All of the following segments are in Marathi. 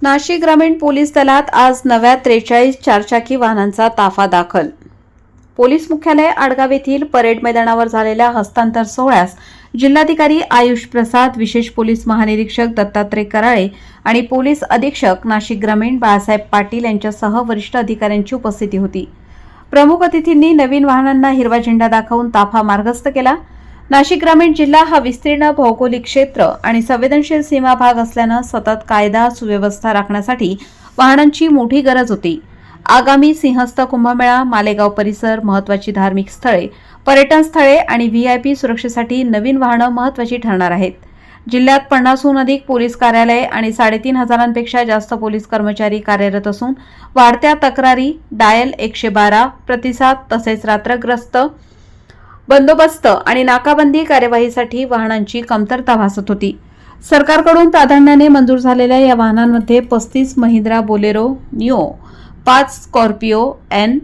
नाशिक ग्रामीण पोलीस दलात आज नव्या 43 चारचाकी वाहनांचा ताफा दाखल। पोलीस मुख्यालय आडगाव येथील परेड मैदानावर झालेल्या हस्तांतर सोहळ्यास जिल्हाधिकारी आयुष प्रसाद, विशेष पोलीस महानिरीक्षक दत्तात्रय कराळे आणि पोलीस अधीक्षक नाशिक ग्रामीण बाळासाहेब पाटील यांच्यासह वरिष्ठ अधिकाऱ्यांची उपस्थिती होती। प्रमुख अतिथींनी नवीन वाहनांना हिरवा झेंडा दाखवून ताफा मार्गस्थ केला। नाशिक ग्रामीण जिल्हा हा विस्तीर्ण भौगोलिक क्षेत्र आणि संवेदनशील सीमा भाग असल्याने सतत कायदा सुव्यवस्था राखण्यासाठी वाहनांची मोठी गरज होती। आगामी सिंहस्थ कुंभमेळा, मालेगाव परिसर, महत्त्वाची धार्मिक स्थळे, पर्यटन स्थळे आणि व्हीआयपी सुरक्षेसाठी नवीन वाहनं महत्त्वाची ठरणार आहेत। जिल्ह्यात 50हून अधिक पोलीस कार्यालये आणि 3500पेक्षा जास्त पोलीस कर्मचारी कार्यरत असून वाढत्या तक्रारी, डायल 112 प्रतिसाद तसेच रात्रग्रस्त बंदोबस्त आणि नाकाबंदी कार्यवाहीसाठी वाहनांची कमतरता भासत होती। सरकारकडून प्राधान्याने मंजूर झालेल्या या वाहनांमध्ये 35 Mahindra Bolero Neo, 5 Scorpio N,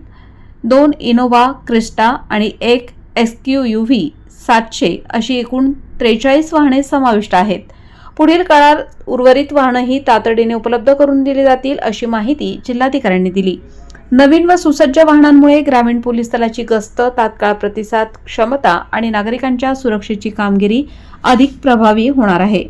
2 Innova Crysta आणि 1 SUV 700 अशी एकूण 43 वाहने समाविष्ट आहेत। पुढील काळात उर्वरित वाहनंही तातडीने उपलब्ध करून दिली जातील अशी माहिती जिल्हाधिकाऱ्यांनी दिली। नवीन व सुसज्ज वाहनांमुळे ग्रामीण पोलीस दलाची गस्त, तात्काळ प्रतिसाद क्षमता आणि नागरिकांच्या सुरक्षेची कामगिरी अधिक प्रभावी होणार आहे।